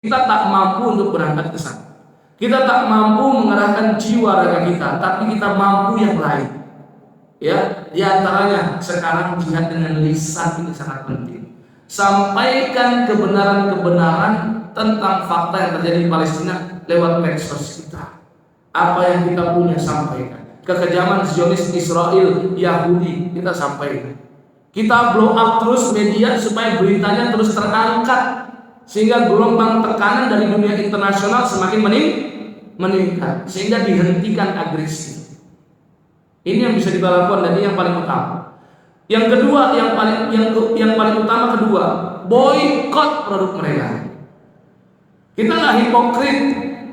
Kita tak mampu untuk berangkat ke sana. Kita tak mampu mengerahkan jiwa raga kita, tapi kita mampu yang lain. Ya, di antaranya sekarang jihad dengan lisan ini sangat penting. Sampaikan kebenaran-kebenaran tentang fakta yang terjadi di Palestina lewat medsos kita. Apa yang kita punya sampaikan. Kekejaman Zionis Israel Yahudi kita sampaikan. Kita blow up terus media supaya beritanya terus terangkat, sehingga gelombang tekanan dari dunia internasional semakin meningkat, sehingga dihentikan agresi. Ini yang bisa kita lakukan, dan ini yang paling utama. Yang kedua, yang paling utama kedua, boykot produk mereka. Kita nggak hipokrit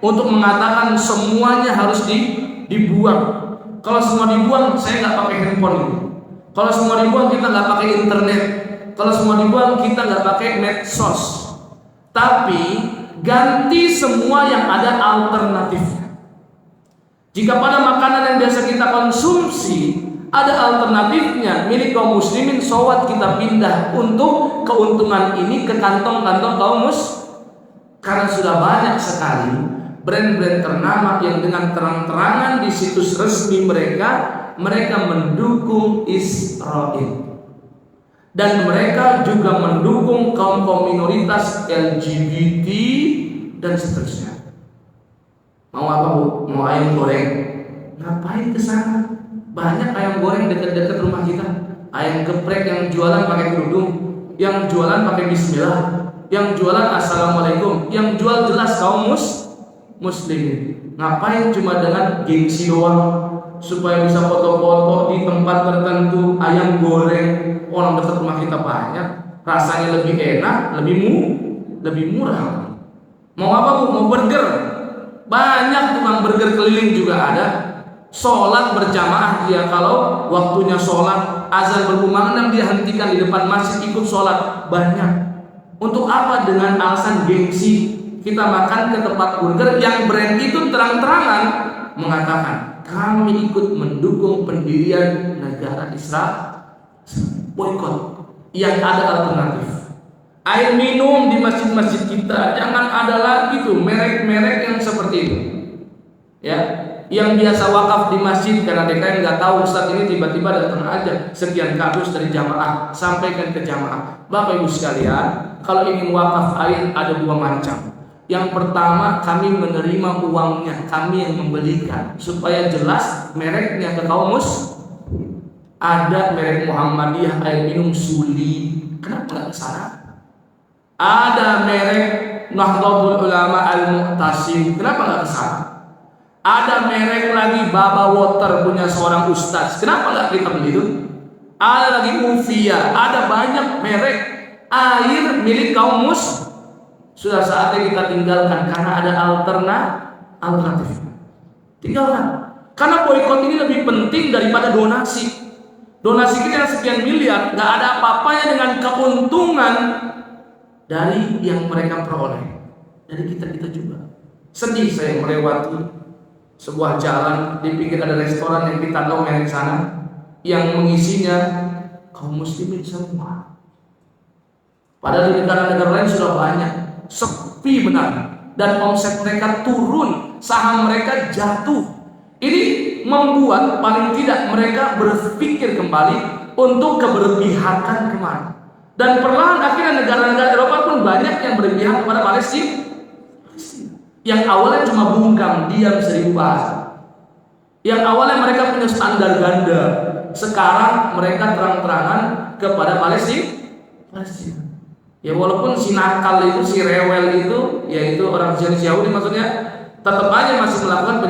untuk mengatakan semuanya harus dibuang. Kalau semua dibuang, saya nggak pakai handphone itu. Kalau semua dibuang, kita nggak pakai internet. Kalau semua dibuang, kita nggak pakai medsos. Tapi ganti semua yang ada alternatifnya. Jika pada makanan yang biasa kita konsumsi ada alternatifnya milik kaum muslimin, sowat kita pindah untuk keuntungan ini ke kantong-kantong kaum karena sudah banyak sekali brand-brand ternama yang dengan terang-terangan di situs resmi mereka mendukung Israel, dan mereka juga mendukung kaum minoritas LGBT dan seterusnya. Mau apa bu? Mau ayam goreng? Ngapain ke sana? Banyak ayam goreng dekat-dekat rumah kita. Ayam geprek yang jualan pakai kerudung, yang jualan pakai bismillah, yang jualan assalamualaikum, yang jual jelas kaum muslimin. Ngapain cuma dengan gengsi doang, supaya bisa foto-foto di tempat tertentu ayam goreng. Orang dekat rumah kita banyak, rasanya lebih enak, lebih murah. Mau apa bu? Mau burger? Banyak tukang burger keliling juga ada. Sholat berjamaah dia, kalau waktunya sholat azan berkumandang dia hentikan di depan masjid ikut sholat. Banyak. Untuk apa? Dengan alasan gengsi kita makan ke tempat burger yang brand itu terang-terangan mengatakan kami ikut mendukung pendirian negara Israel. Boykot. Yang ada alternatif. Air minum di masjid-masjid kita jangan ada lagi tuh merek-merek yang seperti itu. Ya, yang biasa wakaf di masjid karena DKM nggak tahu saat ini tiba-tiba datang aja sekian kardus dari jamaah, sampaikan ke jamaah. Bapak Ibu sekalian, kalau ingin wakaf air ada dua macam. Yang pertama, kami menerima uangnya, kami yang membelikan supaya jelas mereknya ke kaum Ada merek Muhammadiyah air minum Suli, kenapa nggak kesana? Ada merek Nahdlatul Ulama Al-Mu'tasim, kenapa nggak kesana? Ada merek lagi Baba Water punya seorang ustaz, kenapa nggak kita beli itu? Ada lagi Ufia, ada banyak merek air milik kaum Sudah saatnya kita tinggalkan karena ada alternatif. Tinggalkan. Karena boykot ini lebih penting daripada donasi. Donasi kita yang sekian miliar nggak ada apa-apanya dengan keuntungan dari yang mereka peroleh. Dari kita juga. Sedih saya melewati sebuah jalan, di pinggir ada restoran yang kita tahu merek sana, yang mengisinya kaum muslimin semua. Padahal di negara-negara lain sudah banyak, sepi benar, dan omset mereka turun, saham mereka jatuh. Ini membuat paling tidak mereka berpikir kembali untuk keberpihakan kemana. Dan perlahan akhirnya negara-negara Eropa pun banyak yang berpihak kepada Palestina. Yang awalnya cuma bungkam, diam, seribu bahasa. Yang awalnya mereka punya standar ganda, sekarang mereka terang-terangan kepada Palestina. Ya walaupun si nakal itu, si rewel itu, yaitu orang Zionis Yahudi maksudnya, tetap aja masih melakukan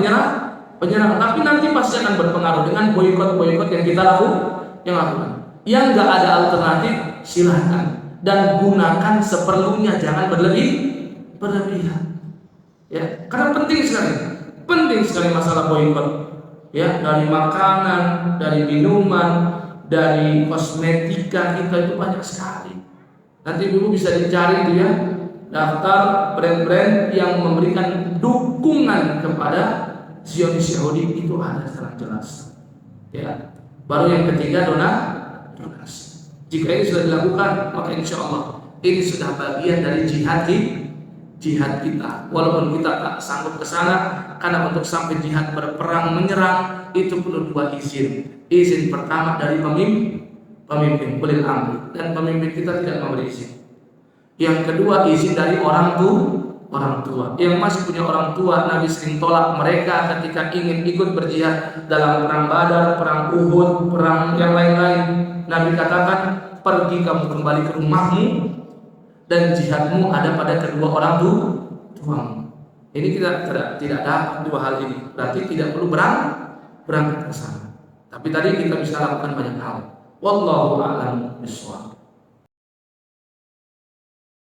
penyerangan. Tapi nanti pasti akan berpengaruh dengan boykot yang kita lakukan. Yang nggak ada alternatif, silahkan dan gunakan seperlunya, jangan berlebihan. Ya, karena penting sekali masalah boykot. Ya, dari makanan, dari minuman, dari kosmetika kita itu banyak sekali. Nanti ibu bisa dicari itu ya, daftar brand-brand yang memberikan dukungan kepada Zionis Yahudi itu ada secara jelas. Ya, baru yang ketiga donasi. Jika ini sudah dilakukan, maka insya Allah ini sudah bagian dari jihad jihad kita. Walaupun kita tak sanggup ke sana, karena untuk sampai jihad berperang menyerang itu perlu 2 izin. Izin pertama dari pemimpin ulil amri, dan pemimpin kita tidak memberi izin. Yang kedua, izin dari orang tua. Yang masih punya orang tua, Nabi sering tolak mereka ketika ingin ikut berjihad dalam perang Badar, perang Uhud, perang yang lain-lain. Nabi katakan, pergi kamu kembali ke rumahmu dan jihadmu ada pada kedua orang tuamu. Ini kita tidak dapat 2 hal ini. Berarti tidak perlu berangkat ke sana. Tapi tadi kita bisa lakukan banyak hal. Wallahu a'lam bishawab.